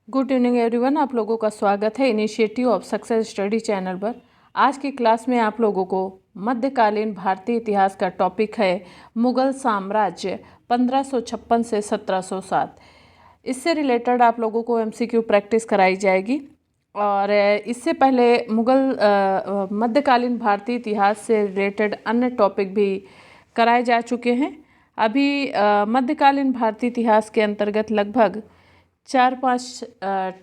Good evening everyone. आप लोगों का स्वागत है initiative of success study channel पर। आज की क्लास में आप लोगों को मध्यकालीन भारतीय इतिहास का टॉपिक है मुगल साम्राज्य 1556 से 1707। इससे रिलेटेड आप लोगों को एमसीक्यू प्रैक्टिस कराई जाएगी। और इससे पहले मध्यकालीन भारतीय इतिहास से रिलेटेड अन्य टॉपिक भी कराए जा चुके हैं। अभी मध्यकालीन भारतीय इतिहास के अंतर्गत लगभग 4-5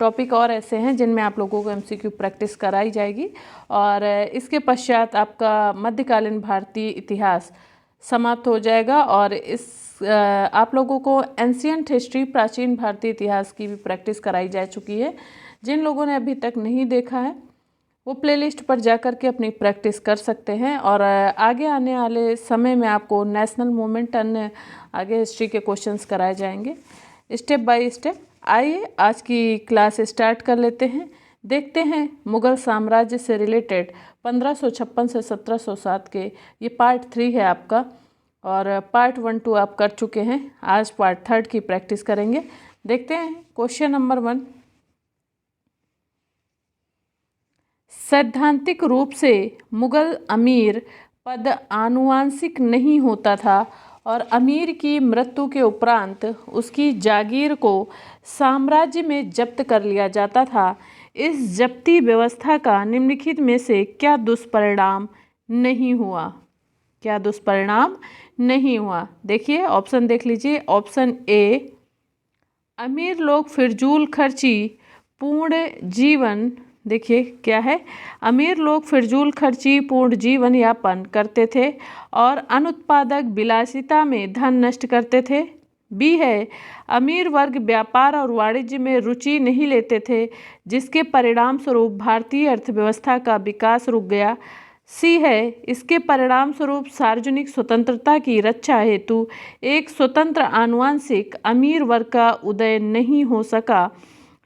टॉपिक और ऐसे हैं जिनमें आप लोगों को एमसीक्यू प्रैक्टिस कराई जाएगी। और इसके पश्चात आपका मध्यकालीन भारतीय इतिहास समाप्त हो जाएगा। और आप लोगों को एंशिएंट हिस्ट्री, प्राचीन भारतीय इतिहास की भी प्रैक्टिस कराई जा चुकी है। जिन लोगों ने अभी तक नहीं देखा है वो प्लेलिस्ट पर जाकर के अपनी प्रैक्टिस कर सकते हैं। और आगे आने वाले समय में आपको नेशनल मूवमेंट अन्य आगे हिस्ट्री के क्वेश्चंस कराए जाएंगे स्टेप बाय स्टेप। आइए आज की क्लास स्टार्ट कर लेते हैं। देखते हैं मुगल साम्राज्य से रिलेटेड 1556 से 1707 के ये पार्ट 3 है आपका। और पार्ट 1, 2 आप कर चुके हैं। आज पार्ट 3 की प्रैक्टिस करेंगे। देखते हैं क्वेश्चन नंबर 1। सैद्धांतिक रूप से मुगल अमीर पद आनुवांशिक नहीं होता था और अमीर की मृत्यु के उपरांत उसकी जागीर को साम्राज्य में जब्त कर लिया जाता था। इस जब्ती व्यवस्था का निम्नलिखित में से क्या दुष्परिणाम नहीं हुआ? क्या दुष्परिणाम नहीं हुआ? देखिए ऑप्शन देख लीजिए। ऑप्शन ए, अमीर लोग फिजूल खर्ची पूर्ण जीवन, देखिए क्या है, अमीर लोग फिजूल खर्ची पूर्ण जीवन यापन करते थे और अनुत्पादक विलासिता में धन नष्ट करते थे। बी है, अमीर वर्ग व्यापार और वाणिज्य में रुचि नहीं लेते थे जिसके परिणाम स्वरूप भारतीय अर्थव्यवस्था का विकास रुक गया। सी है, इसके परिणाम स्वरूप सार्वजनिक स्वतंत्रता की रक्षा हेतु एक स्वतंत्र आनुवांशिक अमीर वर्ग का उदय नहीं हो सका।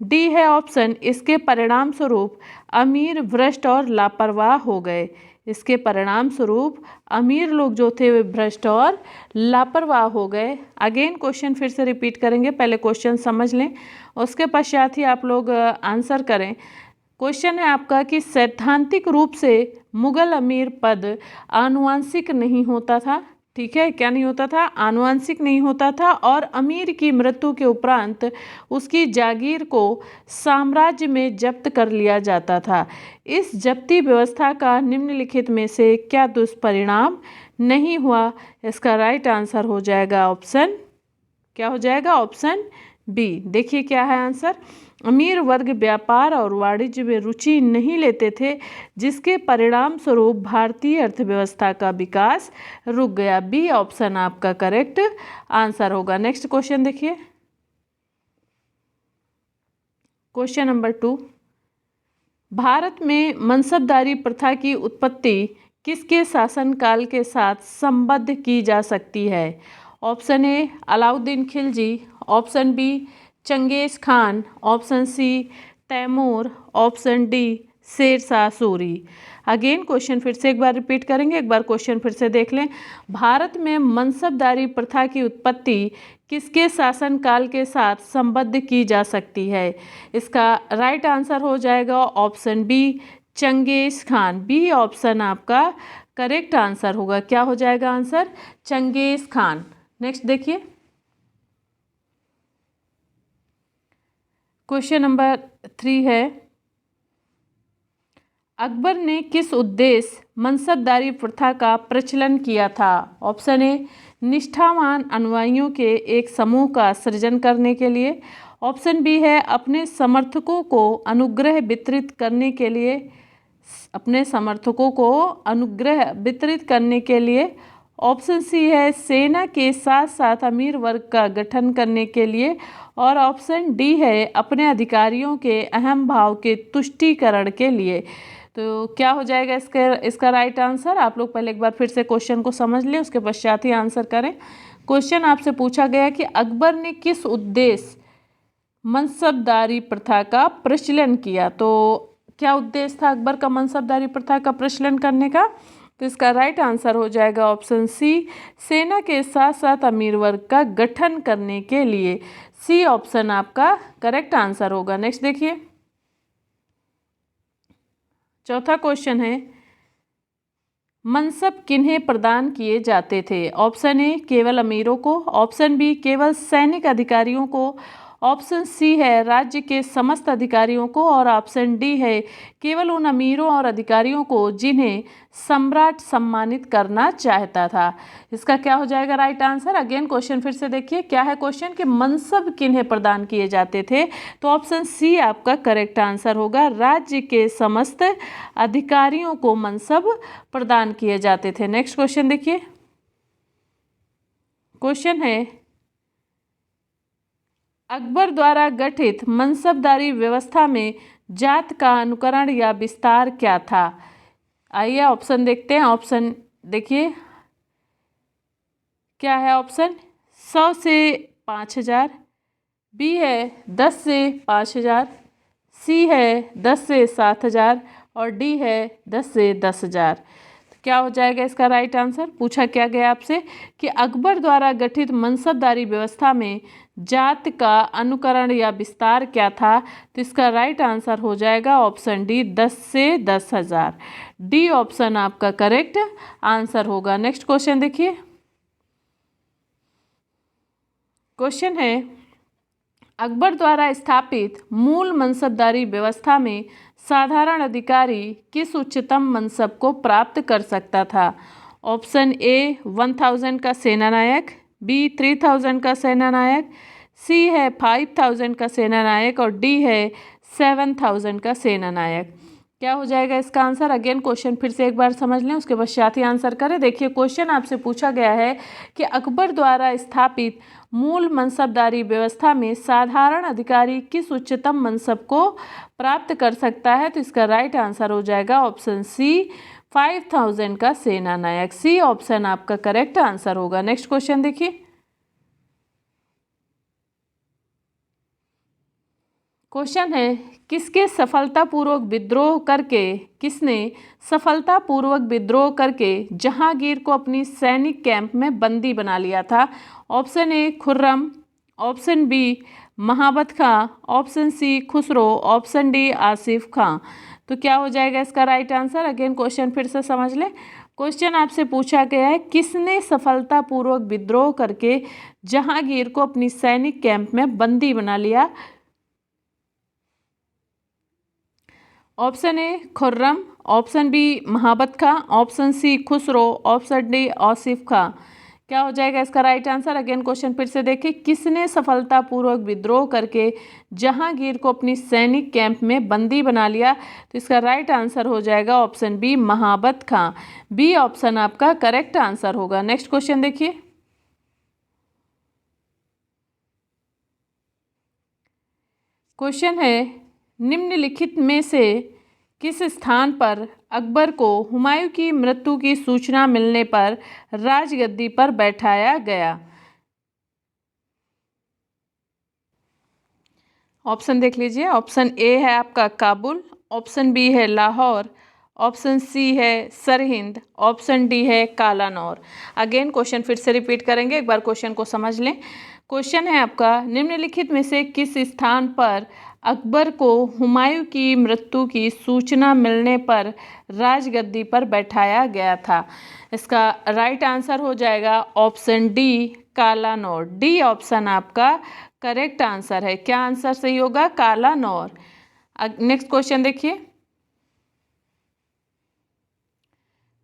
डी है ऑप्शन, इसके परिणाम स्वरूप अमीर भ्रष्ट और लापरवाह हो गए। इसके परिणाम स्वरूप अमीर लोग जो थे वे भ्रष्ट और लापरवाह हो गए। अगेन क्वेश्चन फिर से रिपीट करेंगे, पहले क्वेश्चन समझ लें उसके पश्चात ही आप लोग आंसर करें। क्वेश्चन है आपका कि सैद्धांतिक रूप से मुगल अमीर पद आनुवांशिक नहीं होता था। ठीक है, क्या नहीं होता था? आनुवांशिक नहीं होता था। और अमीर की मृत्यु के उपरांत उसकी जागीर को साम्राज्य में जब्त कर लिया जाता था। इस जब्ती व्यवस्था का निम्नलिखित में से क्या दुष्परिणाम नहीं हुआ? इसका राइट आंसर हो जाएगा ऑप्शन, क्या हो जाएगा? Option B. देखिए क्या है आंसर। अमीर वर्ग व्यापार और वाणिज्य में रुचि नहीं लेते थे जिसके परिणाम स्वरूप भारतीय अर्थव्यवस्था का विकास रुक गया। बी ऑप्शन आपका करेक्ट आंसर होगा। नेक्स्ट क्वेश्चन देखिए, क्वेश्चन नंबर 2। भारत में मनसबदारी प्रथा की उत्पत्ति किसके शासनकाल के साथ संबद्ध की जा सकती है? Option A, Alauddin Khilji. Option B, Changez Khan. Option C, Timur. Option D, Sher Shah Suri. Again question फिर से एक बार रिपीट करेंगे, एक बार क्वेश्चन फिर से देख लें। भारत में मनसबदारी प्रथा की उत्पत्ति किसके शासनकाल के साथ संबद्ध की जा सकती है? इसका राइट आंसर हो जाएगा option B, Changez Khan. B option आपका करेक्ट आंसर होगा। क्या हो जाएगा आंसर? चंगेज खान। नेक्स्ट देखिए, क्वेश्चन नंबर 3 है, अकबर ने किस उद्देश्य मनसबदारी प्रथा का प्रचलन किया था? ऑप्शन ए, निष्ठावान अनुयायियों के एक समूह का सृजन करने के लिए। ऑप्शन बी है, अपने समर्थकों को अनुग्रह वितरित करने के लिए। अपने समर्थकों को अनुग्रह वितरित करने के लिए। ऑप्शन सी है, सेना के साथ साथ अमीर वर्ग का गठन करने के लिए। और ऑप्शन डी है, अपने अधिकारियों के अहम भाव के तुष्टीकरण के लिए। तो क्या हो जाएगा इसका राइट आंसर? आप लोग पहले एक बार फिर से क्वेश्चन को समझ लें, उसके पश्चात ही आंसर करें। क्वेश्चन आपसे पूछा गया कि अकबर ने किस उद्देश्य मनसबदारी प्रथा का प्रचलन किया। तो क्या उद्देश्य था अकबर का मनसबदारी प्रथा का प्रचलन करने का? तो इसका राइट आंसर हो जाएगा ऑप्शन सी, सेना के साथ साथ अमीर वर्ग का गठन करने के लिए। सी ऑप्शन आपका करेक्ट आंसर होगा। नेक्स्ट देखिए, चौथा क्वेश्चन है, मनसब किन्हें प्रदान किए जाते थे? ऑप्शन ए केवल अमीरों को, ऑप्शन बी केवल सैनिक अधिकारियों को, ऑप्शन सी है राज्य के समस्त अधिकारियों को, और ऑप्शन डी है केवल उन अमीरों और अधिकारियों को जिन्हें सम्राट सम्मानित करना चाहता था। इसका क्या हो जाएगा राइट आंसर? अगेन क्वेश्चन फिर से देखिए, क्या है क्वेश्चन कि मनसब किन्हें प्रदान किए जाते थे, तो ऑप्शन सी आपका करेक्ट आंसर होगा। राज्य के समस्त अधिकारियों को मनसब प्रदान किए जाते थे। नेक्स्ट क्वेश्चन देखिए, क्वेश्चन है, अकबर द्वारा गठित मनसबदारी व्यवस्था में जात का अनुकरण या विस्तार क्या था? आइए ऑप्शन देखते हैं। ऑप्शन देखिए, क्या है ऑप्शन? 100 से 5000, बी है 10 से 5000, सी है 10 से 7000 और डी है 10 से 10,000। क्या हो जाएगा इसका राइट आंसर? पूछा क्या गया आपसे कि अकबर द्वारा गठित मनसबदारी व्यवस्था में जात का अनुकरण या विस्तार क्या था, तो इसका राइट आंसर हो जाएगा ऑप्शन डी 10 से 10,000। डी ऑप्शन आपका करेक्ट आंसर होगा। नेक्स्ट क्वेश्चन देखिए, क्वेश्चन है, अकबर द्वारा स्थापित मूल मनसबदारी व्यवस्था में साधारण अधिकारी किस उच्चतम मनसब को प्राप्त कर सकता था? ऑप्शन ए 1000 का सेनानायक, बी 3000 का सेनानायक, सी है 5000 का सेनानायक और डी है 7000 का सेनानायक। क्या हो जाएगा इसका आंसर? अगेन क्वेश्चन फिर से एक बार समझ लें, उसके पश्चात ही आंसर करें। देखिए क्वेश्चन आपसे पूछा गया है कि अकबर द्वारा स्थापित मूल मनसबदारी व्यवस्था में साधारण अधिकारी किस उच्चतम मनसब को प्राप्त कर सकता है, तो इसका राइट आंसर हो जाएगा ऑप्शन सी 5000 का सेनानायक। सी ऑप्शन आपका करेक्ट आंसर होगा। नेक्स्ट क्वेश्चन देखिए, क्वेश्चन है, किसने सफलतापूर्वक विद्रोह करके जहांगीर को अपनी सैनिक कैंप में बंदी बना लिया था? Option A Khurram, option B Mahabat Khan, option C Khusro, option D Asif Khan. तो क्या हो जाएगा इसका राइट आंसर? अगेन क्वेश्चन फिर से समझ लें। क्वेश्चन आपसे पूछा गया है, किसने सफलतापूर्वक विद्रोह करके जहांगीर को अपनी सैनिक कैंप में बंदी बना लिया? Option A Khurram, option B Mahabat Khan, option C Khusro, option D Asif Khan. क्या हो जाएगा इसका राइट आंसर? अगेन क्वेश्चन फिर से देखिए, किसने सफलतापूर्वक विद्रोह करके जहांगीर को अपनी सैनिक कैंप में बंदी बना लिया, तो इसका राइट आंसर हो जाएगा ऑप्शन बी महाबत खां। बी ऑप्शन आपका करेक्ट आंसर होगा। नेक्स्ट क्वेश्चन देखिए, क्वेश्चन है, निम्नलिखित में से किस स्थान पर अकबर को हुमायूं की मृत्यु की सूचना मिलने पर राजगद्दी पर बैठाया गया? ऑप्शन देख लीजिए। ऑप्शन ए है आपका काबुल, ऑप्शन बी है लाहौर, ऑप्शन सी है सरहिंद, ऑप्शन डी है कालानौर। अगेन क्वेश्चन फिर से रिपीट करेंगे, एक बार क्वेश्चन को समझ लें। क्वेश्चन है आपका, निम्नलिखित में से किस स्थान पर अकबर को हुमायूं की मृत्यु की सूचना मिलने पर राजगद्दी पर बैठाया गया था? इसका राइट आंसर हो जाएगा option D Kalanaur. D option आपका करेक्ट आंसर है। क्या आंसर सही होगा? कालानौर। नेक्स्ट क्वेश्चन देखिए,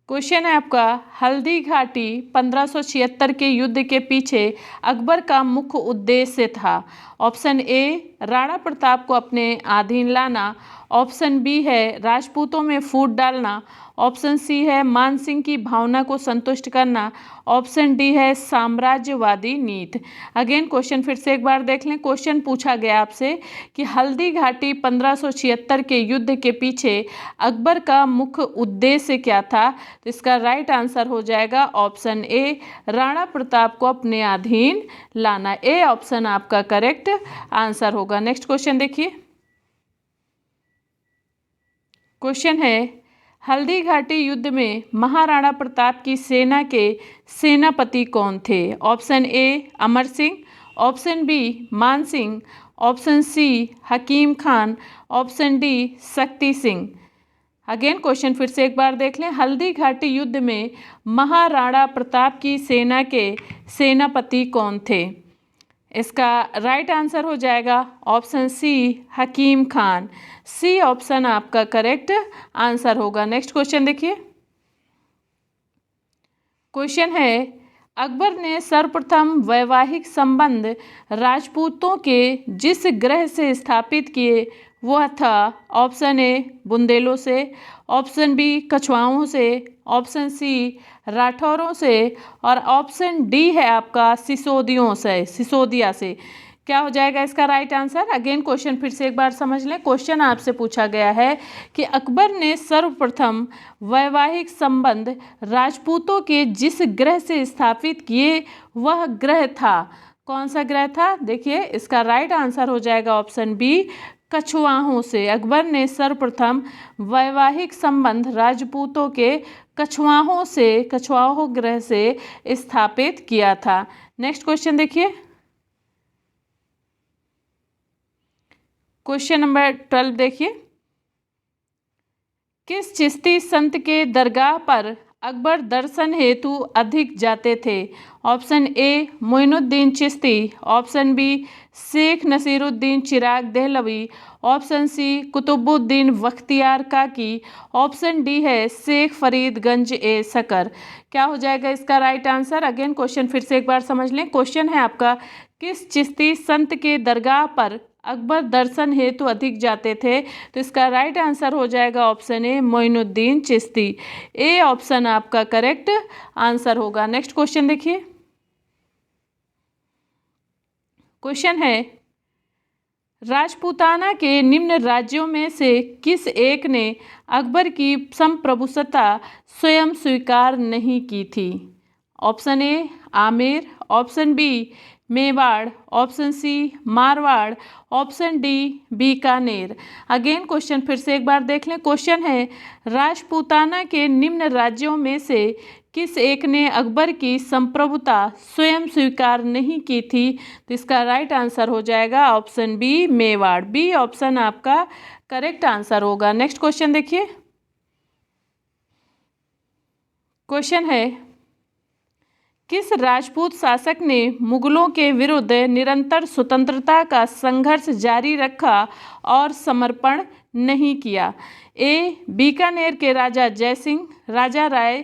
क्वेश्चन है आपका, हल्दी घाटी 1576 के युद्ध के पीछे अकबर का मुख्य उद्देश्य था? ऑप्शन ए राणा प्रताप को अपने अधीन लाना, ऑप्शन बी है राजपूतों में फूट डालना, ऑप्शन सी है मानसिंह की भावना को संतुष्ट करना, ऑप्शन डी है साम्राज्यवादी नीति। अगेन क्वेश्चन फिर से एक बार देख लें। क्वेश्चन पूछा गया आपसे कि हल्दी घाटी 1576 के युद्ध के पीछे अकबर का मुख्य उद्देश्य क्या था, तो इसका राइट आंसर हो जाएगा ऑप्शन ए राणा प्रताप को अपने अधीन लाना। ए ऑप्शन आपका करेक्ट आंसर होगा। नेक्स्ट क्वेश्चन देखिए, क्वेश्चन है, हल्दी घाटी युद्ध में महाराणा प्रताप की सेना के सेनापति कौन थे? Option A Amar Singh, option B Man Singh, option C Hakim Khan, option D Shakti Singh. Again question फिर से एक बार देख लें। हल्दी घाटी युद्ध में महाराणा प्रताप की सेना के सेनापति कौन थे? इसका राइट आंसर हो जाएगा option C Hakim Khan. C option आपका करेक्ट आंसर होगा। नेक्स्ट क्वेश्चन देखिए। क्वेश्चन है अकबर ने सर्वप्रथम वैवाहिक संबंध राजपूतों के जिस ग्रह से स्थापित किए वह था? ऑप्शन ए बुंदेलों से, ऑप्शन बी कछुआओं से, ऑप्शन सी राठौरों से और ऑप्शन डी है आपका सिसोदियों से, सिसोदिया से। क्या हो जाएगा इसका राइट आंसर? अगेन क्वेश्चन फिर से एक बार समझ लें। क्वेश्चन आपसे पूछा गया है कि अकबर ने सर्वप्रथम वैवाहिक संबंध राजपूतों के जिस ग्रह से स्थापित किए वह ग्रह था, कौन सा ग्रह था? देखिए इसका राइट आंसर हो जाएगा ऑप्शन बी कछुआहों से। अकबर ने सर्वप्रथम वैवाहिक संबंध राजपूतों के कछुआहों से, कछुआहों ग्रह से स्थापित किया था। नेक्स्ट क्वेश्चन देखिए। क्वेश्चन नंबर 12 देखिए। किस चिश्ती संत के दरगाह पर अकबर दर्शन हेतु अधिक जाते थे? Option A Moinuddin Chishti, option B Sheikh Nasiruddin Chirag Dehlavi, option C Qutbuddin Bakhtiyar Kaki, option D है शेख फरीदगंज ए सकर। क्या हो जाएगा इसका राइट आंसर? अगेन क्वेश्चन फिर से एक बार समझ लें। क्वेश्चन है आपका किस चिश्ती संत के दरगाह पर अकबर दर्शन हेतु अधिक जाते थे? तो इसका राइट आंसर हो जाएगा option A Moinuddin Chishti. A option आपका करेक्ट आंसर होगा। नेक्स्ट क्वेश्चन देखिए। क्वेश्चन है राजपूताना के निम्न राज्यों में से किस एक ने अकबर की संप्रभुसत्ता स्वयं स्वीकार नहीं की थी? Option A Amer, option B Mewar, option C Marwar, option D Bikaner. Again question फिर से एक बार देख लें। क्वेश्चन है राजपूताना के निम्न राज्यों में से किस एक ने अकबर की संप्रभुता स्वयं स्वीकार नहीं की थी? तो इसका राइट आंसर हो जाएगा option B Mewar. B option आपका करेक्ट आंसर होगा। नेक्स्ट क्वेश्चन देखिए। क्वेश्चन है किस राजपूत शासक ने मुगलों के विरुद्ध निरंतर स्वतंत्रता का संघर्ष जारी रखा और समर्पण नहीं किया? ए बीकानेर के राजा जयसिंह, राजा राय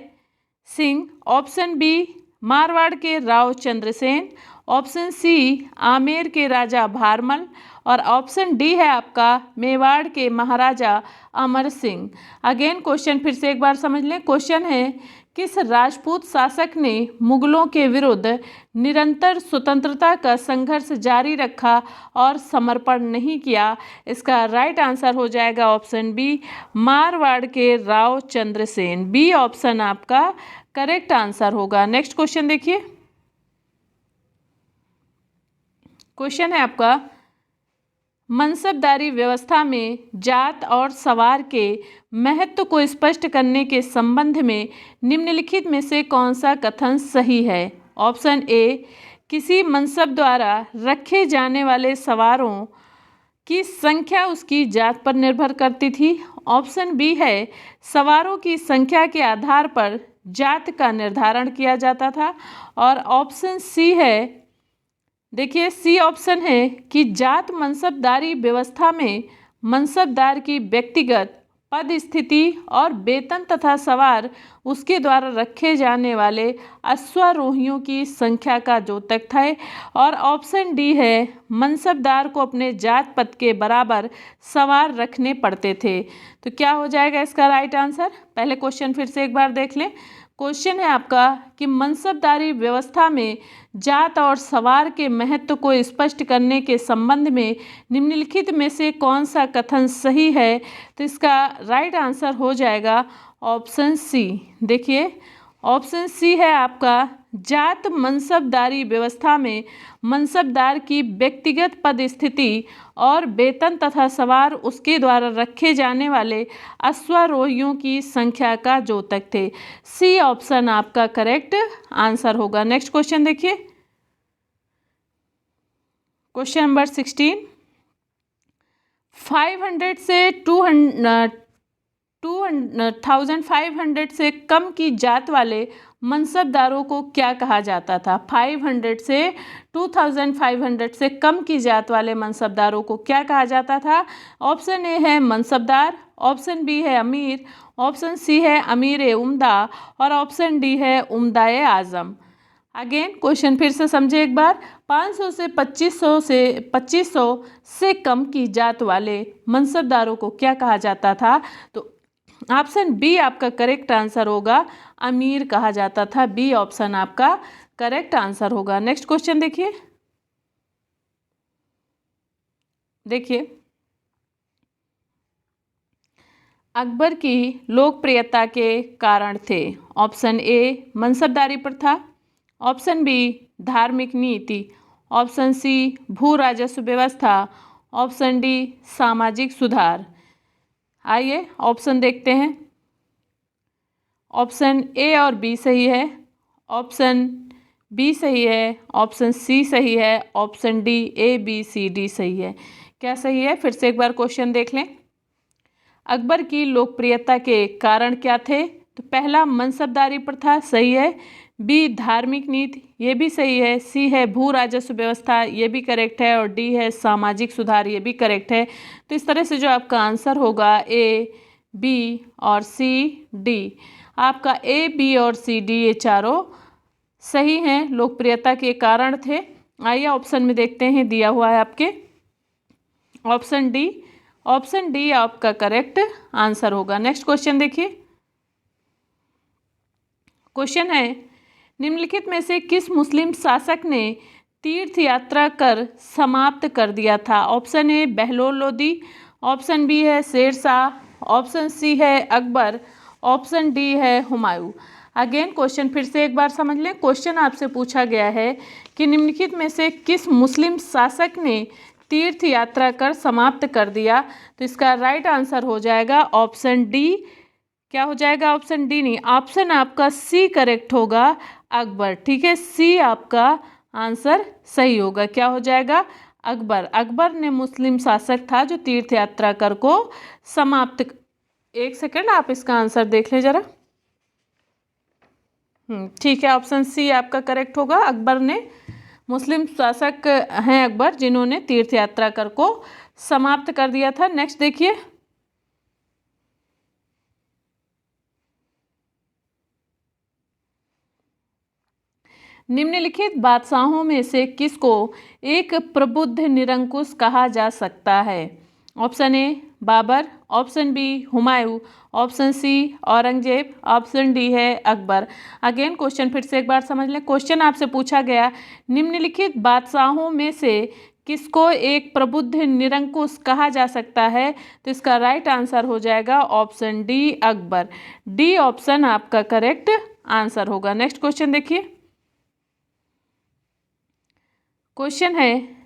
सिंह, ऑप्शन बी मारवाड़ के राव चंद्रसेन, ऑप्शन सी आमेर के राजा भारमल और ऑप्शन डी है आपका मेवाड़ के महाराजा अमर सिंह। अगेन क्वेश्चन फिर से एक बार समझ लें। क्वेश्चन है किस राजपूत शासक ने मुगलों के विरुद्ध निरंतर स्वतंत्रता का संघर्ष जारी रखा और समर्पण नहीं किया? इसका राइट आंसर हो जाएगा ऑप्शन बी मारवाड़ के राव चंद्रसेन। बी ऑप्शन आपका करेक्ट आंसर होगा। नेक्स्ट क्वेश्चन देखिए। क्वेश्चन है आपका मनसबदारी व्यवस्था में जात और सवार के महत्व को स्पष्ट करने के संबंध में निम्नलिखित में से कौन सा कथन सही है? ऑप्शन ए किसी मनसब द्वारा रखे जाने वाले सवारों की संख्या उसकी जात पर निर्भर करती थी। ऑप्शन बी है सवारों की संख्या के आधार पर जात का निर्धारण किया जाता था और ऑप्शन सी है, देखिए सी ऑप्शन है कि जात मनसबदारी व्यवस्था में मनसबदार की व्यक्तिगत पद स्थिति और वेतन तथा सवार उसके द्वारा रखे जाने वाले अश्वारोहियों की संख्या का द्योतक था और ऑप्शन डी है मनसबदार को अपने जात पद के बराबर सवार रखने पड़ते थे। तो क्या हो जाएगा इसका राइट आंसर? पहले क्वेश्चन फिर से एक बार देख लें। क्वेश्चन है आपका कि मनसबदारी व्यवस्था में जात और सवार के महत्व को स्पष्ट करने के संबंध में निम्नलिखित में से कौन सा कथन सही है? तो इसका राइट आंसर हो जाएगा ऑप्शन सी। देखिए ऑप्शन सी है आपका जात मनसबदारी व्यवस्था में मनसबदार की व्यक्तिगत पद स्थिति और वेतन तथा सवार उसके द्वारा रखे जाने वाले अश्वारोहियों की संख्या का द्योतक थे। सी ऑप्शन आपका करेक्ट आंसर होगा। नेक्स्ट क्वेश्चन देखिए। क्वेश्चन नंबर 16, 500 से 2500 से कम की जात वाले मनसबदारों को क्या कहा जाता था? 500 से 2500 से कम की जात वाले मनसबदारों को क्या कहा जाता था? ऑप्शन ए है मनसबदार, ऑप्शन बी है अमीर, ऑप्शन सी है अमीर उम्दा और ऑप्शन डी है उम्दाए आज़म। अगेन क्वेश्चन फिर से समझे एक बार। 500 से 2500 से कम की जात वाले मनसबदारों को क्या कहा जाता था? तो ऑप्शन बी आपका करेक्ट आंसर होगा, अमीर कहा जाता था। बी ऑप्शन आपका करेक्ट आंसर होगा। नेक्स्ट क्वेश्चन देखिए, अकबर की लोकप्रियता के कारण थे। ऑप्शन ए मनसबदारी प्रथा, ऑप्शन बी धार्मिक नीति, ऑप्शन सी भू राजस्व व्यवस्था, ऑप्शन डी सामाजिक सुधार। आइए ऑप्शन देखते हैं। ऑप्शन ए और बी सही है, ऑप्शन बी सही है, ऑप्शन सी सही है, option D A B C D सही है। क्या सही है? फिर से एक बार क्वेश्चन देख लें। अकबर की लोकप्रियता के कारण क्या थे? तो पहला मनसबदारी प्रथा सही है, बी धार्मिक नीति ये भी सही है, सी है भू राजस्व व्यवस्था ये भी करेक्ट है और डी है सामाजिक सुधार ये भी करेक्ट है। तो इस तरह से जो आपका आंसर होगा ए, बी और सी, डी, आपका ए, बी और सी, डी ये चारों सही हैं, लोकप्रियता के कारण थे। आइए ऑप्शन में देखते हैं, दिया हुआ है आपके ऑप्शन डी। ऑप्शन डी आपका करेक्ट आंसर होगा। नेक्स्ट क्वेश्चन देखिए। क्वेश्चन है, निम्नलिखित में से किस मुस्लिम शासक ने तीर्थ यात्रा कर समाप्त कर दिया था? Option A Bahlol Lodi, option B है शेर शाह, ऑप्शन सी है अकबर, ऑप्शन डी है हुमायूं। अगेन क्वेश्चन फिर से एक बार समझ लें। क्वेश्चन आपसे पूछा गया है कि निम्नलिखित में से किस मुस्लिम शासक ने तीर्थ यात्रा कर समाप्त कर दिया? तो इसका राइट आंसर हो जाएगा ऑप्शन डी। क्या हो जाएगा? ऑप्शन डी नहीं, ऑप्शन आपका सी करेक्ट होगा, अकबर। ठीक है, सी आपका आंसर सही होगा। क्या हो जाएगा? अकबर। अकबर ने मुस्लिम शासक था जो तीर्थ यात्रा कर को समाप्त। एक सेकंड आप इसका आंसर देख लें जरा। ठीक है, ऑप्शन सी आपका करेक्ट होगा। अकबर ने मुस्लिम शासक हैं अकबर जिन्होंने तीर्थ यात्रा कर को समाप्त कर दिया था। नेक्स्ट देखिए, निम्नलिखित बादशाहों में से किसको एक प्रबुद्ध निरंकुश कहा जा सकता है? Option A Babur, option B Humayun, option C Aurangzeb, option D है अकबर। अगेन क्वेश्चन फिर से एक बार समझ लें। क्वेश्चन आपसे पूछा गया, निम्नलिखित बादशाहों में से किसको एक प्रबुद्ध निरंकुश कहा जा सकता है? तो इसका राइट आंसर हो जाएगा option D Akbar. D option आपका करेक्ट आंसर होगा। नेक्स्ट क्वेश्चन देखिए। क्वेश्चन है,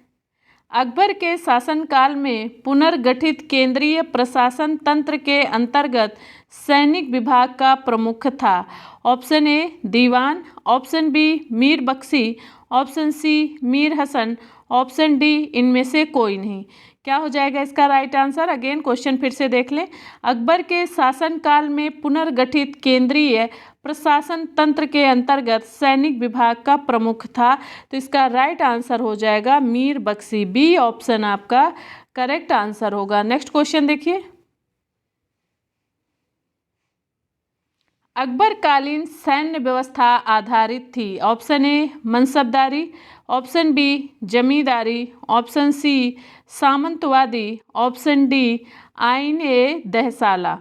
अकबर के शासनकाल में पुनर्गठित केंद्रीय प्रशासन तंत्र के अंतर्गत सैनिक विभाग का प्रमुख था। ऑप्शन ए दीवान, ऑप्शन बी मीर बख्शी, ऑप्शन सी मीर हसन, ऑप्शन डी इनमें से कोई नहीं। क्या हो जाएगा इसका राइट आंसर? अगेन क्वेश्चन फिर से देख लें। अकबर के शासनकाल में पुनर्गठित केंद्रीय प्रशासन तंत्र के अंतर्गत सैनिक विभाग का प्रमुख था। तो इसका राइट आंसर हो जाएगा मीर बख्शी। बी ऑप्शन आपका करेक्ट आंसर होगा। नेक्स्ट क्वेश्चन देखिए। अकबरकालीन सैन्य व्यवस्था आधारित थी। ऑप्शन ए मनसबदारी, ऑप्शन बी जमींदारी, ऑप्शन सी सामंतवादी, ऑप्शन डी आइन ए दहसाला।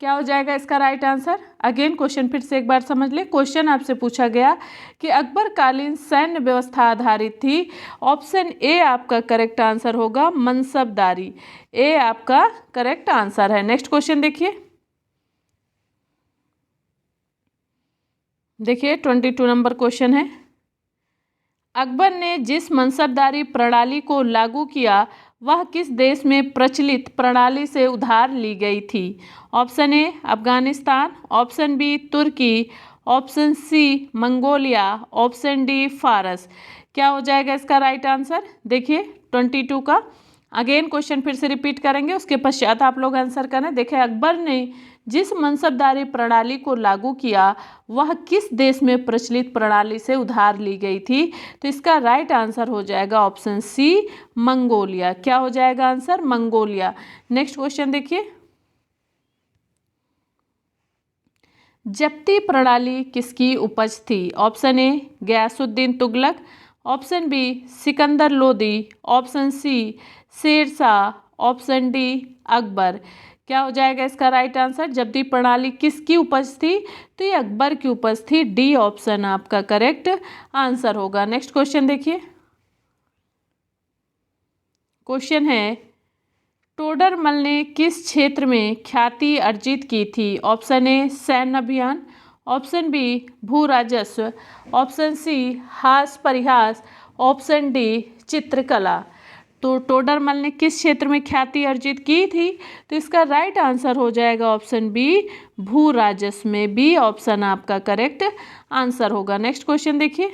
क्या हो जाएगा इसका राइट आंसर? अगेन क्वेश्चन फिर से एक बार समझ लें। क्वेश्चन आपसे पूछा गया कि अकबरकालीन सैन्य व्यवस्था आधारित थी। ऑप्शन ए आपका करेक्ट आंसर होगा मनसबदारी। ए आपका करेक्ट आंसर है। नेक्स्ट क्वेश्चन देखिए। 22 नंबर क्वेश्चन है, अकबर ने जिस मनसबदारी प्रणाली को लागू किया वह किस देश में प्रचलित प्रणाली से उधार ली गई थी? Option A Afghanistan, option B Turkey, option C Mongolia, option D फारस। क्या हो जाएगा इसका राइट आंसर? देखिए 22 का अगेन क्वेश्चन फिर से रिपीट करेंगे, उसके पश्चात आप लोग आंसर करें। देखिए, अकबर ने जिस मनसबदारी प्रणाली को लागू किया वह किस देश में प्रचलित प्रणाली से उधार ली गई थी? तो इसका राइट आंसर हो जाएगा ऑप्शन सी, मंगोलिया। क्या हो जाएगा आंसर? मंगोलिया। नेक्स्ट क्वेश्चन देखिए, जब्ती प्रणाली किसकी उपज थी? Option A Ghiyasuddin Tughlaq, option B Sikandar Lodi, option C Sher Shah, option D Akbar. क्या हो जाएगा इसका राइट आंसर? जब्ती प्रणाली किसकी उपज थी? तो ये अकबर की उपज थी। डी ऑप्शन आपका करेक्ट आंसर होगा। नेक्स्ट क्वेश्चन देखिए, क्वेश्चन है टोडरमल ने किस क्षेत्र में ख्याति अर्जित की थी? ऑप्शन ए सैन्य अभियान, ऑप्शन बी भू राजस्व, ऑप्शन सी हास परिहास, ऑप्शन डी चित्रकला। तो टोडरमल ने किस क्षेत्र में ख्याति अर्जित की थी? तो इसका राइट आंसर हो जाएगा ऑप्शन बी, भू राजस्व में। बी ऑप्शन आपका करेक्ट आंसर होगा। नेक्स्ट क्वेश्चन देखिए,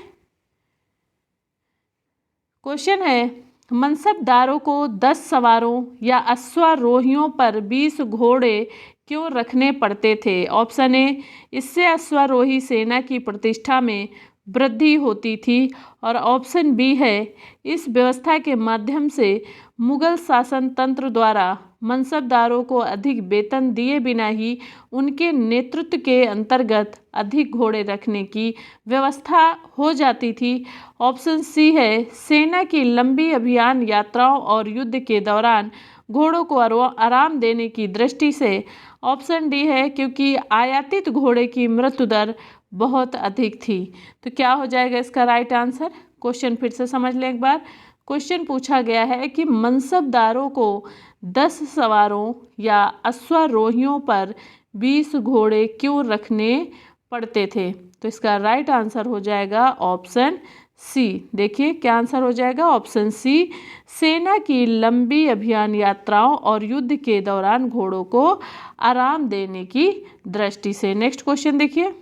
क्वेश्चन है मनसबदारों को 10 सवारों या अश्वारोहियों पर 20 घोड़े क्यों रखने पड़ते थे? ऑप्शन ए इससे अश्वारोही सेना की प्रतिष्ठा में वृद्धि होती थी, और ऑप्शन बी है इस व्यवस्था के माध्यम से मुगल शासन तंत्र द्वारा मनसबदारों को अधिक वेतन दिए बिना ही उनके नेतृत्व के अंतर्गत अधिक घोड़े रखने की व्यवस्था हो जाती थी। ऑप्शन सी है सेना की लंबी अभियान यात्राओं और युद्ध के दौरान घोड़ों को आराम देने की दृष्टि से। ऑप्शन डी है क्योंकि आयातित घोड़े की मृत्यु दर बहुत अधिक थी। तो क्या हो जाएगा इसका राइट आंसर? क्वेश्चन फिर से समझ लें एक बार। क्वेश्चन पूछा गया है कि मनसबदारों को 10 सवारों या अश्वारोहियों पर 20 घोड़े क्यों रखने पड़ते थे? तो इसका राइट आंसर हो जाएगा ऑप्शन सी। देखिए क्या आंसर हो जाएगा? ऑप्शन सी, सेना की लंबी अभियान यात्राओं और युद्ध के दौरान घोड़ों को आराम देने की दृष्टि से। नेक्स्ट क्वेश्चन देखिए,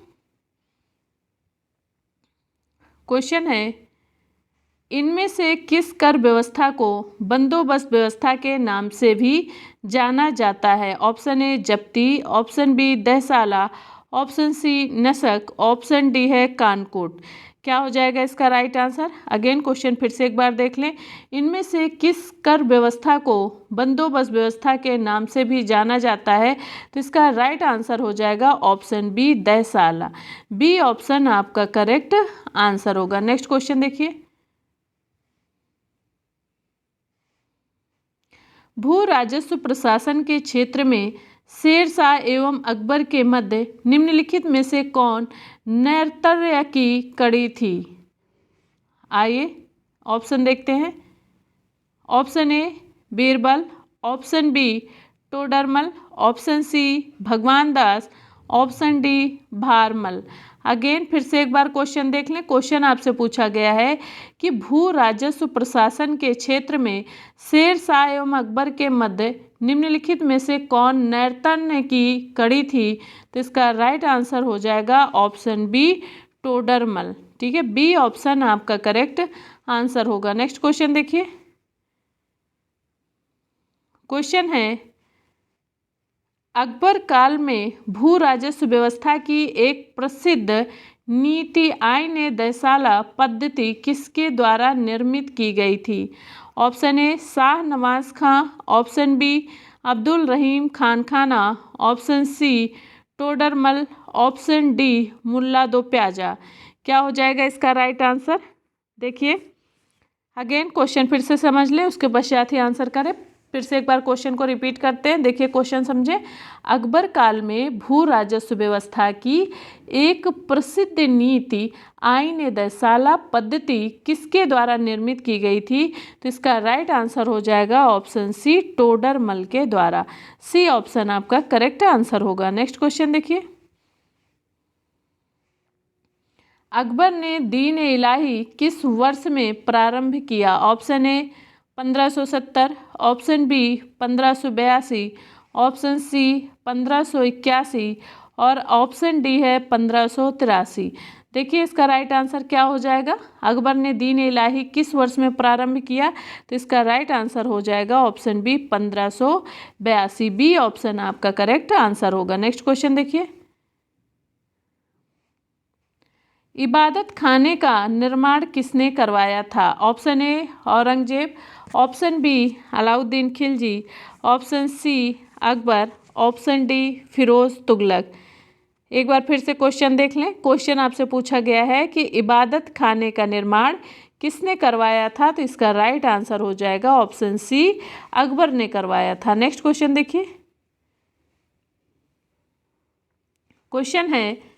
क्वेश्चन है इनमें से किस कर व्यवस्था को बंदोबस्त व्यवस्था के नाम से भी जाना जाता है? ऑप्शन ए जब्ती, ऑप्शन बी दहसाला, ऑप्शन सी नसक, ऑप्शन डी है कानकोट। क्या हो जाएगा इसका राइट आंसर? अगेन क्वेश्चन फिर से एक बार देख लें। इनमें से किस कर व्यवस्था को बंदोबस्त व्यवस्था के नाम से भी जाना जाता है? तो इसका राइट आंसर हो जाएगा ऑप्शन बी दहसाला। बी ऑप्शन आपका करेक्ट आंसर होगा। नेक्स्ट क्वेश्चन देखिए, भू राजस्व प्रशासन के क्षेत्र में शेरशाह एवं अकबर के मध्य निम्नलिखित में से कौन नैर्तर्य की कड़ी थी? आइए ऑप्शन देखते हैं। Option A Birbal, option B Todarmal, option C Bhagwan Das, option D Bharmal. Again फिर से एक बार क्वेश्चन देख लें। क्वेश्चन आपसे पूछा गया है कि भू राजस्व प्रशासन के क्षेत्र में शेरशाह एवं अकबर के मध्य निम्नलिखित में से कौन नैर्तर्य की कड़ी थी? तो इसका राइट आंसर हो जाएगा ऑप्शन बी टोडरमल। ठीक है, बी ऑप्शन आपका करेक्ट आंसर होगा। नेक्स्ट क्वेश्चन देखिए, क्वेश्चन है अकबर काल में भू राजस्व व्यवस्था की एक प्रसिद्ध नीति आईन दहसाला पद्धति किसके द्वारा निर्मित की गई थी? Option A Shah Nawaz Khan, option B Abdul Rahim Khan Khana, option C Todarmal, option D Mulla Do Pyaza. क्या हो जाएगा इसका राइट आंसर? देखिए अगेन क्वेश्चन फिर से समझ लें, उसके पश्चात ही आंसर करें। फिर से एक बार क्वेश्चन को रिपीट करते हैं। देखिए क्वेश्चन समझे। अकबर काल में भू राजस्व व्यवस्था की एक प्रसिद्ध नीति आईन दहसाला पद्धति किसके द्वारा निर्मित की गई थी? तो इसका राइट आंसर हो जाएगा ऑप्शन सी टोडरमल के द्वारा। सी ऑप्शन आपका करेक्ट आंसर होगा। नेक्स्ट क्वेश्चन देखिए, अकबर ने दीन ए इलाही किस वर्ष में प्रारंभ किया? Option A 1570, option B 1582, option C 1581 और ऑप्शन डी है 1583। देखिए इसका राइट आंसर क्या हो जाएगा। अकबर ने दीन इलाही किस वर्ष में प्रारंभ किया, तो इसका राइट आंसर हो जाएगा ऑप्शन बी 1582। बी ऑप्शन आपका करेक्ट आंसर होगा। नेक्स्ट क्वेश्चन देखिए, इबादत खाने का निर्माण किसने करवाया था। Option A Aurangzeb, option B Alauddin Khilji, option C Akbar, option D Firoz Tughlaq. एक बार फिर से क्वेश्चन देख लें। क्वेश्चन आपसे पूछा गया है कि इबादत खाने का निर्माण किसने करवाया था, तो इसका राइट आंसर हो जाएगा ऑप्शन सी अकबर ने करवाया था। नेक्स्ट क्वेश्चन देखिए, क्वेश्चन है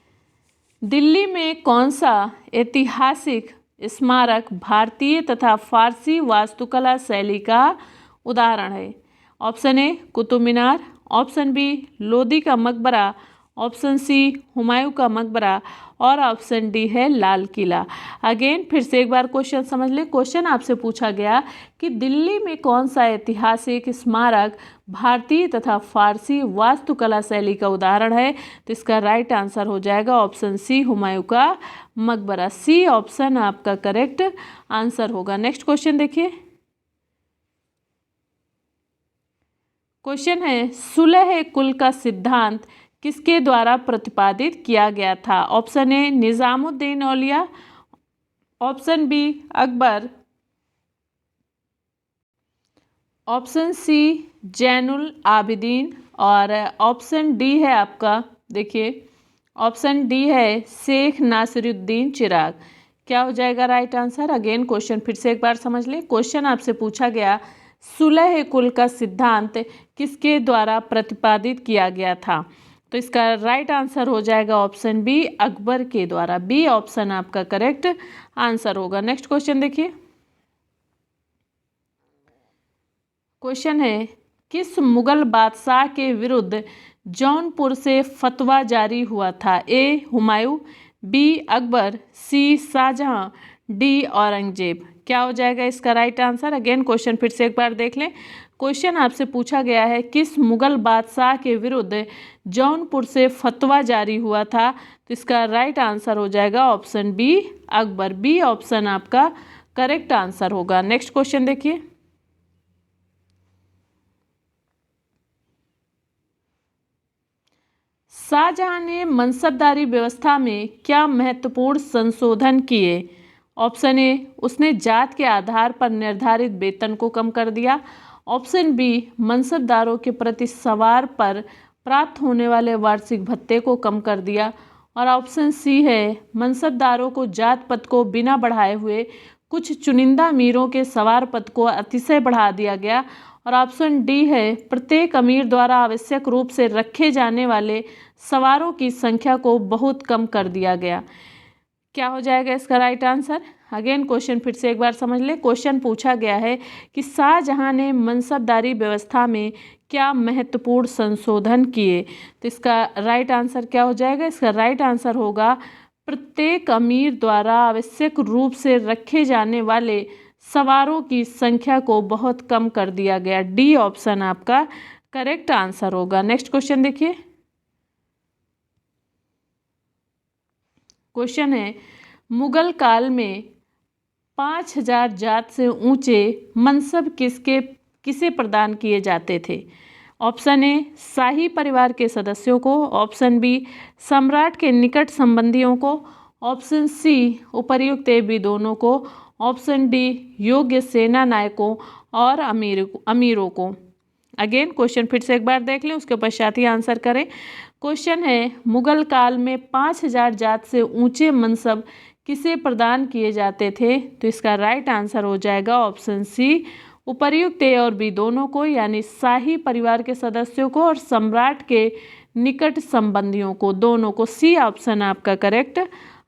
दिल्ली में कौन सा ऐतिहासिक स्मारक भारतीय तथा फारसी वास्तुकला शैली का उदाहरण है। Option A Qutub Minar, option B Lodi का मकबरा, ऑप्शन सी हुमायूं का मकबरा और ऑप्शन डी है लाल किला। अगेन फिर से एक बार क्वेश्चन समझ लें। क्वेश्चन आपसे पूछा गया कि दिल्ली में कौन सा ऐतिहासिक स्मारक भारतीय तथा फारसी वास्तुकला शैली का उदाहरण है, तो इसका राइट आंसर हो जाएगा ऑप्शन सी हुमायूं का मकबरा। सी ऑप्शन आपका करेक्ट आंसर होगा। नेक्स्ट क्वेश्चन देखिए, क्वेश्चन है सुलह कुल का सिद्धांत किसके द्वारा प्रतिपादित किया गया था। Option A Nizamuddin Auliya, option B Akbar, option C Zainul Abidin और ऑप्शन डी है आपका, देखिए ऑप्शन डी है शेख नासिरुद्दीन चिराग। क्या हो जाएगा राइट आंसर। अगेन क्वेश्चन फिर से एक बार समझ लें। क्वेश्चन आपसे पूछा गया सुलह कुल का सिद्धांत किसके द्वारा प्रतिपादित किया गया था, तो इसका राइट आंसर हो जाएगा ऑप्शन बी अकबर के द्वारा। बी ऑप्शन आपका करेक्ट आंसर होगा। नेक्स्ट क्वेश्चन देखिए, क्वेश्चन है किस मुगल बादशाह के विरुद्ध जौनपुर से फतवा जारी हुआ था। ए हुमायूं, बी अकबर, सी शाहजहां, डी औरंगजेब। क्या हो जाएगा इसका राइट आंसर। अगेन क्वेश्चन फिर से एक बार देख लें। क्वेश्चन आपसे पूछा गया है किस मुगल बादशाह के विरुद्ध जौनपुर से फतवा जारी हुआ था, तो इसका राइट आंसर हो जाएगा option B Akbar. B option आपका करेक्ट आंसर होगा। नेक्स्ट क्वेश्चन देखिए, शाहजहां ने मनसबदारी व्यवस्था में क्या महत्वपूर्ण संशोधन किए। ऑप्शन ए उसने जात के आधार पर निर्धारित वेतन को कम कर दिया, ऑप्शन बी मनसबदारों के प्रति सवार पर प्राप्त होने वाले वार्षिक भत्ते को कम कर दिया और ऑप्शन सी है मनसबदारों को जात पद को बिना बढ़ाए हुए कुछ चुनिंदा अमीरों के सवार पद को अतिशय बढ़ा दिया गया और ऑप्शन डी है प्रत्येक अमीर द्वारा आवश्यक रूप से रखे जाने वाले सवारों की संख्या को बहुत कम कर दिया गया। क्या हो जाएगा इसका राइट आंसर। अगेन क्वेश्चन फिर से एक बार समझ ले। क्वेश्चन पूछा गया है कि शाहजहां ने मनसबदारी व्यवस्था में क्या महत्वपूर्ण संशोधन किए, तो इसका राइट आंसर क्या हो जाएगा। इसका राइट आंसर होगा प्रत्येक अमीर द्वारा आवश्यक रूप से रखे जाने वाले सवारों की संख्या को बहुत कम कर दिया गया। डी ऑप्शन आपका करेक्ट आंसर होगा। नेक्स्ट क्वेश्चन देखिए, क्वेश्चन है मुगल काल में 5000 जात से ऊंचे मनसब किसे प्रदान किए जाते थे। ऑप्शन ए शाही परिवार के सदस्यों को, ऑप्शन बी सम्राट के निकट संबंधियों को, ऑप्शन सी उपर्युक्त भी दोनों को, ऑप्शन डी योग्य सेना नायकों और अमीरों को। अगेन क्वेश्चन फिर से एक बार देख लें, उसके पश्चात ही आंसर करें। क्वेश्चन है मुगल काल में 5000 जात से ऊंचे मनसब किसे प्रदान किए जाते थे, तो इसका राइट आंसर हो जाएगा ऑप्शन सी उपर्युक्त ए और बी दोनों को, यानी शाही परिवार के सदस्यों को और सम्राट के निकट संबंधियों को, दोनों को। सी ऑप्शन आपका करेक्ट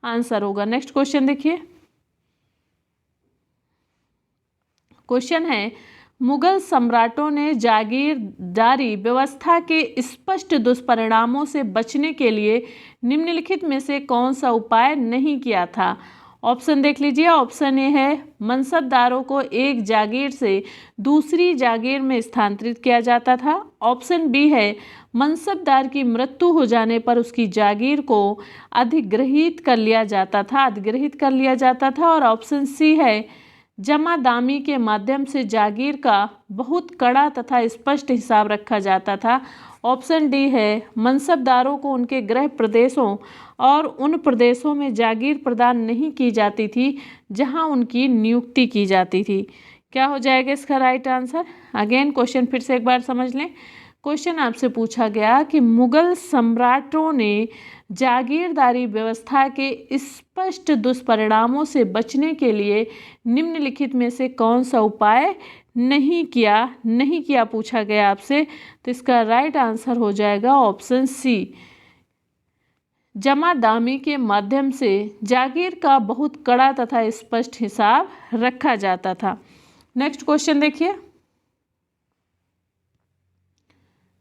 आंसर होगा। नेक्स्ट क्वेश्चन देखिए, क्वेश्चन है मुगल सम्राटों ने जागीरदारी व्यवस्था के स्पष्ट दुष्परिणामों से बचने के लिए निम्नलिखित में से कौन सा उपाय नहीं किया था। ऑप्शन देख लीजिए। ऑप्शन ए है मनसबदारों को एक जागीर से दूसरी जागीर में स्थानांतरित किया जाता था। ऑप्शन बी है मनसबदार की मृत्यु हो जाने पर उसकी जागीर को अधिग्रहित कर लिया जाता था। और ऑप्शन सी है जमादामी के माध्यम से जागीर का बहुत कड़ा तथा स्पष्ट हिसाब रखा जाता था। ऑप्शन डी है मनसबदारों को उनके गृह प्रदेशों और उन प्रदेशों में जागीर प्रदान नहीं की जाती थी जहां उनकी नियुक्ति की जाती थी। क्या हो जाएगा इसका राइट आंसर? अगेन क्वेश्चन फिर से एक बार समझ लें। क्वेश्चन आपसे पूछा गया कि मुगल सम्राटों ने जागीरदारी व्यवस्था के स्पष्ट दुष्परिणामों से बचने के लिए निम्नलिखित में से कौन सा उपाय नहीं किया पूछा गया आपसे। तो इसका राइट आंसर हो जाएगा ऑप्शन सी, जमादामी के माध्यम से जागीर का बहुत कड़ा तथा स्पष्ट हिसाब रखा जाता था। नेक्स्ट क्वेश्चन देखिए,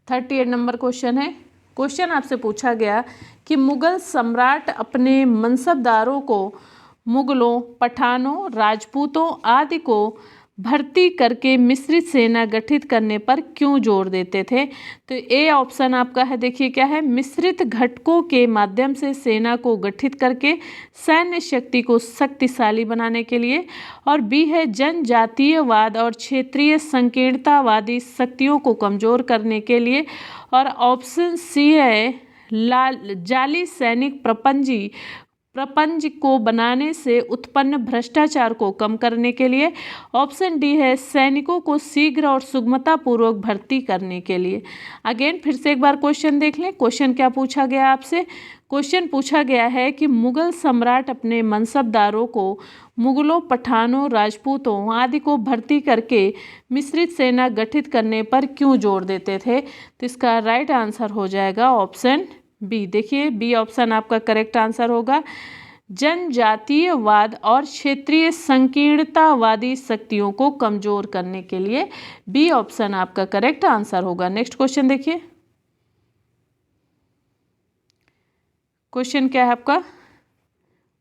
38 नंबर क्वेश्चन है। क्वेश्चन आपसे पूछा गया कि मुगल सम्राट अपने मनसबदारों को मुगलों, पठानों, राजपूतों आदि को भर्ती करके मिश्रित सेना गठित करने पर क्यों जोर देते थे। तो ए ऑप्शन आपका है, देखिए क्या है, मिश्रित घटकों के माध्यम से सेना को गठित करके सैन्य शक्ति को शक्तिशाली बनाने के लिए। और बी है जनजातीयवाद और क्षेत्रीय संकीर्णतावादी शक्तियों को कमजोर करने के लिए। और ऑप्शन सी है जाली सैनिक प्रपंच को बनाने से उत्पन्न भ्रष्टाचार को कम करने के लिए। ऑप्शन डी है सैनिकों को शीघ्र और सुगमता पूर्वक भर्ती करने के लिए। अगेन फिर से एक बार क्वेश्चन देख लें। क्वेश्चन क्या पूछा गया आपसे? क्वेश्चन पूछा गया है कि मुगल सम्राट अपने मनसबदारों को मुगलों, पठानों, राजपूतों आदि को भर्ती करके मिश्रित सेना गठित करने पर क्यों जोर देते थे। तो इसका राइट आंसर हो जाएगा ऑप्शन बी। देखिए बी ऑप्शन आपका करेक्ट आंसर होगा, जनजातीयवाद और क्षेत्रीय संकीर्णतावादी शक्तियों को कमजोर करने के लिए बी ऑप्शन आपका करेक्ट आंसर होगा। नेक्स्ट क्वेश्चन देखिए, क्वेश्चन क्या है आपका,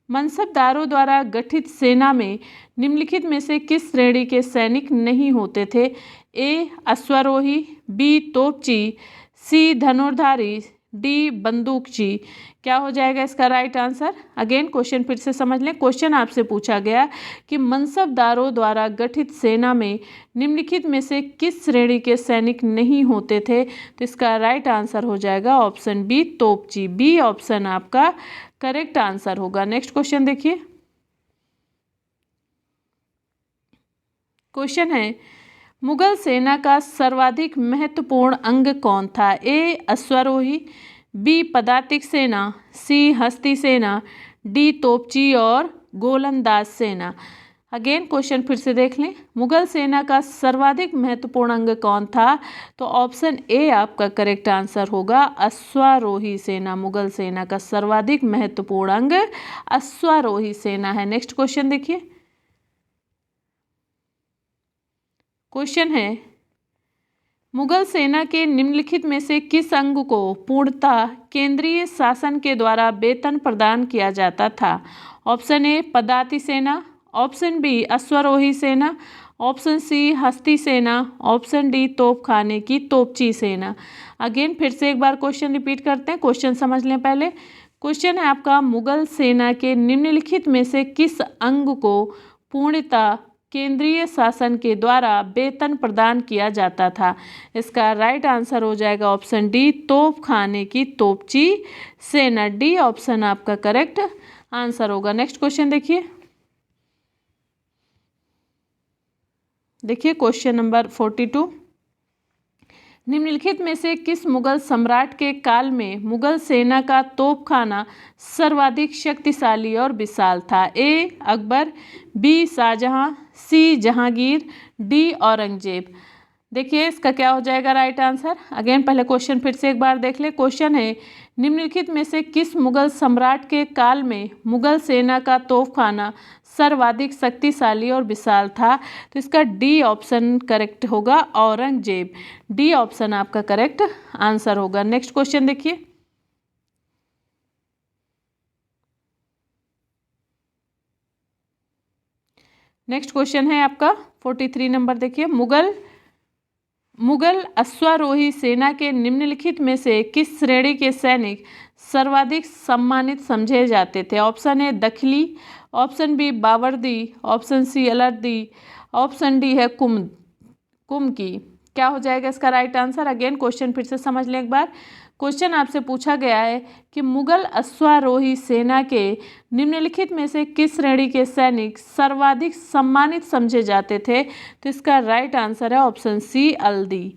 मनसबदारों द्वारा गठित सेना में निम्नलिखित में से किस श्रेणी के सैनिक नहीं होते थे। ए अश्वारोही, बी तोपची, सी धनुर्धारी, डी बंदूकची। क्या हो जाएगा इसका राइट आंसर? अगेन क्वेश्चन फिर से समझ लें। क्वेश्चन आपसे पूछा गया कि मनसबदारों द्वारा गठित सेना में निम्नलिखित में से किस श्रेणी के सैनिक नहीं होते थे। तो इसका राइट आंसर हो जाएगा ऑप्शन बी तोपची। बी ऑप्शन आपका करेक्ट आंसर होगा। नेक्स्ट क्वेश्चन देखिए, क्वेश्चन है मुगल सेना का सर्वाधिक महत्वपूर्ण अंग कौन था। ए अश्वारोही, बी पदातिक सेना, सी हस्ती सेना, डी तोपची और गोलंदाज सेना। अगेन क्वेश्चन फिर से देख लें। मुगल सेना का सर्वाधिक महत्वपूर्ण अंग कौन था। तो ऑप्शन ए आपका करेक्ट आंसर होगा, अश्वारोही सेना। मुगल सेना का सर्वाधिक महत्वपूर्ण अंग अश्वारोही सेना है। नेक्स्ट क्वेश्चन देखिए, क्वेश्चन है मुगल सेना के निम्नलिखित में से किस अंग को पूर्णतः केंद्रीय शासन के द्वारा वेतन प्रदान किया जाता था। ऑप्शन ए पदाति सेना, ऑप्शन बी अश्वारोही सेना, ऑप्शन सी हस्ती सेना, ऑप्शन डी तोपखाने की तोपची सेना। अगेन फिर से एक बार क्वेश्चन रिपीट करते हैं, क्वेश्चन समझ लें पहले। क्वेश्चन है आपका मुगल सेना के निम्नलिखित में से किस अंग को पूर्णतः केंद्रीय शासन के द्वारा वेतन प्रदान किया जाता था। इसका राइट आंसर हो जाएगा ऑप्शन डी तोपखाने की तोपची सेना। डी ऑप्शन आपका करेक्ट आंसर होगा। नेक्स्ट क्वेश्चन देखिए, क्वेश्चन नंबर 42, निम्नलिखित में से किस मुगल सम्राट के काल में मुगल सेना का तोपखाना सर्वाधिक शक्तिशाली और विशाल था। ए अकबर, बी शाहजहां, सी जहांगीर, डी औरंगजेब। देखिए इसका क्या हो जाएगा राइट आंसर। अगेन पहले क्वेश्चन फिर से एक बार देख ले। क्वेश्चन है निम्नलिखित में से किस मुगल सम्राट के काल में मुगल सेना का तोपखाना सर्वाधिक शक्तिशाली और विशाल था। तो इसका डी ऑप्शन करेक्ट होगा, औरंगजेब। डी ऑप्शन आपका करेक्ट आंसर होगा। नेक्स्ट क्वेश्चन देखिए, नेक्स्ट क्वेश्चन है आपका 43 नंबर, देखिए मुगल अश्वारोही सेना के निम्नलिखित में से किस श्रेणी के सैनिक सर्वाधिक सम्मानित समझे जाते थे? ऑप्शन ए दखली, ऑप्शन बी बावर्दी, ऑप्शन सी अलर्दी, ऑप्शन डी है कुमकी। क्या हो जाएगा इसका राइट आंसर? अगेन क्वेश्चन फिर से समझ लें एक बार। क्वेश्चन आपसे पूछा गया है कि मुगल अश्वारोही सेना के निम्नलिखित में से किस श्रेणी के सैनिक सर्वाधिक सम्मानित समझे जाते थे? तो इसका राइट आंसर है ऑप्शन सी अल्दी।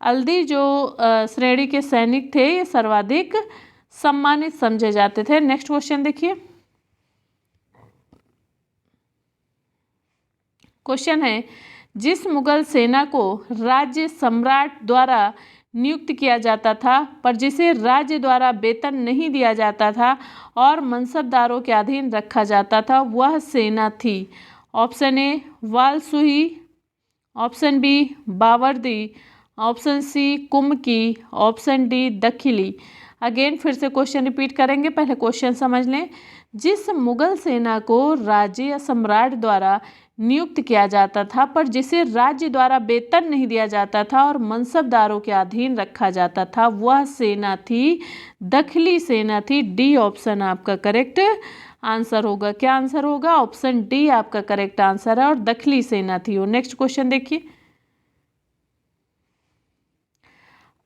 अल्दी जो श्रेणी के सैनिक थे ये सर्वाधिक सम्मानित समझे जाते थे। नेक्स्ट क्वेश्चन देखिए, क्वेश्चन है जिस मुगल सेना को राज्य सम्राट द्वारा नियुक्त किया जाता था पर जिसे राज्य द्वारा वेतन नहीं दिया जाता था और मनसबदारों के अधीन रखा जाता था, वह सेना थी? ऑप्शन ए वालसुही, ऑप्शन बी बावर्दी, ऑप्शन सी कुमकी, ऑप्शन डी दखिली। अगेन फिर से क्वेश्चन रिपीट करेंगे, पहले क्वेश्चन समझ लें। जिस मुगल सेना को राज्य या सम्राट द्वारा नियुक्त किया जाता था पर जिसे राज्य द्वारा वेतन नहीं दिया जाता था और मनसबदारों के अधीन रखा जाता था, वह सेना थी दखली सेना थी। डी ऑप्शन आपका करेक्ट आंसर होगा। क्या आंसर होगा? ऑप्शन डी आपका करेक्ट आंसर है और दखली सेना थी वो। नेक्स्ट क्वेश्चन देखिए,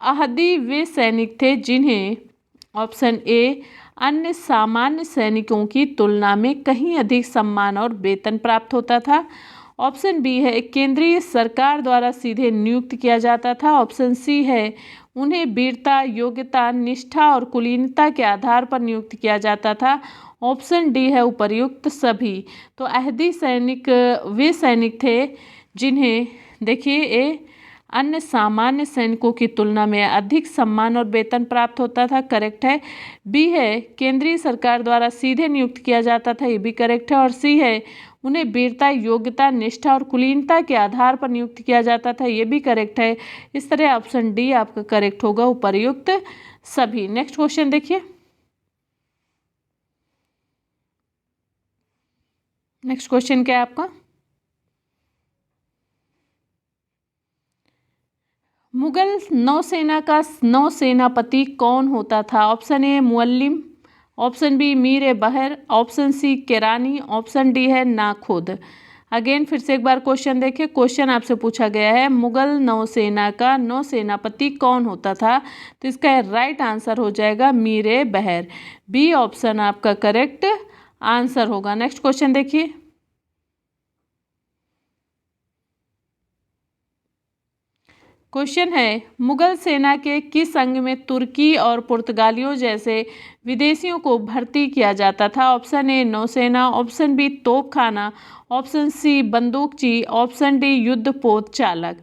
अहदी वे सैनिक थे जिन्हें ऑप्शन ए अन्य सामान्य सैनिकों की तुलना में कहीं अधिक सम्मान और वेतन प्राप्त होता था, ऑप्शन बी है केंद्रीय सरकार द्वारा सीधे नियुक्त किया जाता था, ऑप्शन सी है उन्हें वीरता, योग्यता, निष्ठा और कुलीनता के आधार पर नियुक्त किया जाता था, ऑप्शन डी है उपर्युक्त सभी। तो अहदी सैनिक वे सैनिक थे जिन्हें देखिए ए अन्य सामान्य सैनिकों की तुलना में अधिक सम्मान और वेतन प्राप्त होता था, करेक्ट है। बी है केंद्रीय सरकार द्वारा सीधे नियुक्त किया जाता था, ये भी करेक्ट है। और सी है उन्हें वीरता, योग्यता, निष्ठा और कुलीनता के आधार पर नियुक्त किया जाता था, ये भी करेक्ट है। इस तरह ऑप्शन डी आपका करेक्ट होगा, उपर्युक्त सभी। नेक्स्ट क्वेश्चन देखिए, नेक्स्ट क्वेश्चन क्या है आपका? मुगल नौसेना का नौसेनापति कौन होता था? ऑप्शन ए मुअल्लिम, ऑप्शन बी मीर बहर, ऑप्शन सी केरानी, ऑप्शन डी है नाखुद। अगेन फिर से एक बार क्वेश्चन देखिए। क्वेश्चन आपसे पूछा गया है मुगल नौसेना का नौसेनापति कौन होता था? तो इसका राइट आंसर हो जाएगा मीर बहर। बी ऑप्शन आपका करेक्ट आंसर होगा। नेक्स्ट क्वेश्चन देखिए, क्वेश्चन है मुगल सेना के किस अंग में तुर्की और पुर्तगालियों जैसे विदेशियों को भर्ती किया जाता था? ऑप्शन ए नौसेना, ऑप्शन बी तोपखाना, ऑप्शन सी बंदूकची, ऑप्शन डी युद्धपोत चालक।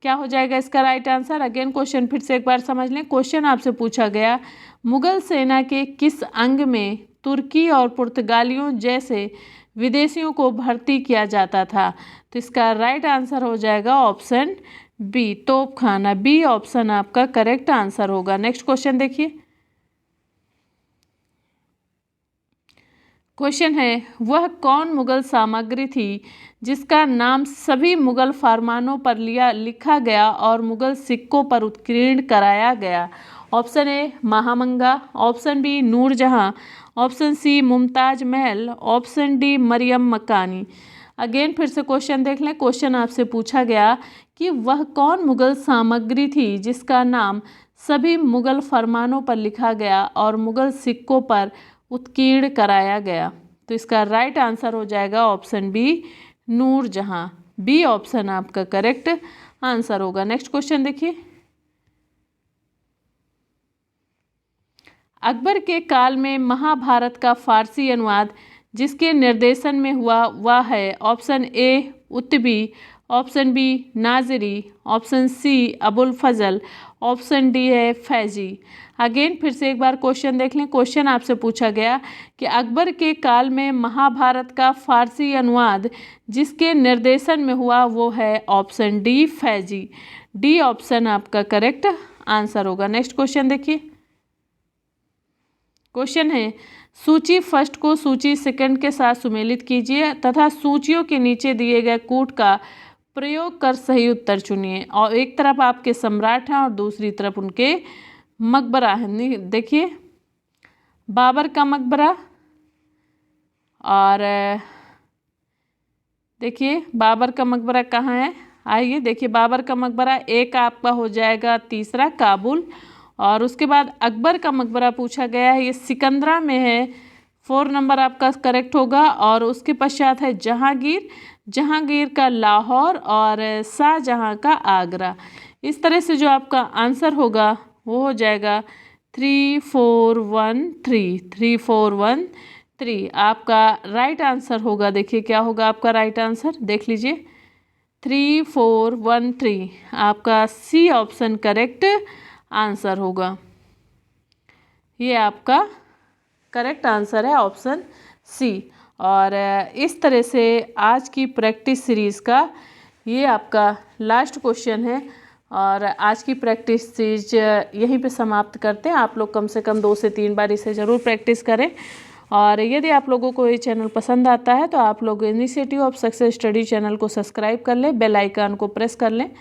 क्या हो जाएगा इसका राइट आंसर? अगेन क्वेश्चन फिर से एक बार समझ लें। क्वेश्चन आपसे पूछा गया मुगल सेना के किस अंग में तुर्की और पुर्तगालियों जैसे विदेशियों को भर्ती किया जाता था? तो इसका राइट आंसर हो जाएगा ऑप्शन बी तोपखाना। बी ऑप्शन आपका करेक्ट आंसर होगा। नेक्स्ट क्वेश्चन देखिए, क्वेश्चन है वह कौन मुगल सामग्री थी जिसका नाम सभी मुगल फरमानों पर लिखा गया और मुगल सिक्कों पर उत्कीर्ण कराया गया? ऑप्शन ए महामंगा, option B Noorjahan, option C Mumtaz Mahal, option D Maryam मकानी। अगेन फिर से क्वेश्चन देख लें। क्वेश्चन आपसे पूछा गया कि वह कौन मुगल सामग्री थी जिसका नाम सभी मुगल फरमानों पर लिखा गया और मुगल सिक्कों पर उत्कीर्ण कराया गया? तो इसका राइट आंसर हो जाएगा option B Noor Jahan. B option आपका करेक्ट आंसर होगा। नेक्स्ट क्वेश्चन देखिए, अकबर के काल में महाभारत का फारसी अनुवाद जिसके निर्देशन में हुआ वह है? Option A Utbi, option B Naziri, option C Abul Fazl, option D है फैजी। अगेन फिर से एक बार क्वेश्चन देख लें। क्वेश्चन आपसे पूछा गया कि अकबर के काल में महाभारत का फारसी अनुवाद जिसके निर्देशन में हुआ वो है option D Faizi. D option आपका करेक्ट आंसर होगा। नेक्स्ट क्वेश्चन देखिए, क्वेश्चन है, सूची फर्स्ट को सूची सेकंड के साथ सुमेलित कीजिए तथा सूचियों के नीचे दिए गए कूट का प्रयोग कर सही उत्तर चुनिए। और एक तरफ आपके सम्राट हैं और दूसरी तरफ उनके मकबरा है। देखिए बाबर का मकबरा, और देखिए बाबर का मकबरा कहाँ है, आइए देखिए बाबर का मकबरा एक आपका हो जाएगा तीसरा काबुल, और उसके बाद अकबर का मकबरा पूछा गया है, ये सिकंदरा में है, 4 नंबर आपका करेक्ट होगा। और उसके पश्चात है जहांगीर, जहांगीर का लाहौर और शाहजहां का आगरा। इस तरह से जो आपका आंसर होगा वो हो जाएगा 3413, 3413 आपका राइट आंसर होगा। देखिए क्या होगा आपका राइट आंसर, देख लीजिए 3413 आपका सी ऑप्शन करेक्ट आंसर होगा। ये आपका करेक्ट आंसर है ऑप्शन सी। और इस तरह से आज की प्रैक्टिस सीरीज़ का ये आपका लास्ट क्वेश्चन है, और आज की प्रैक्टिस सीरीज यहीं पे समाप्त करते हैं। आप लोग कम से कम 2 से 3 बार इसे ज़रूर प्रैक्टिस करें। और यदि आप लोगों को ये चैनल पसंद आता है तो आप लोग initiative of success study channel को सब्सक्राइब कर लें, बेल आइकन को प्रेस कर लें,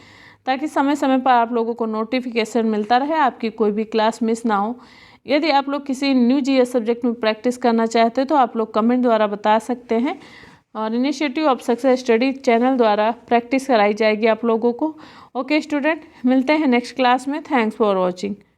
ताकि समय समय पर आप लोगों को नोटिफिकेशन मिलता रहे, आपकी कोई भी क्लास मिस ना हो। यदि आप लोग किसी न्यू जीएस सब्जेक्ट में प्रैक्टिस करना चाहते हैं तो आप लोग कमेंट द्वारा बता सकते हैं, और initiative of success study channel द्वारा प्रैक्टिस कराई जाएगी आप लोगों को। ओके स्टूडेंट, मिलते हैं नेक्स्ट क्लास में। Thanks for watching.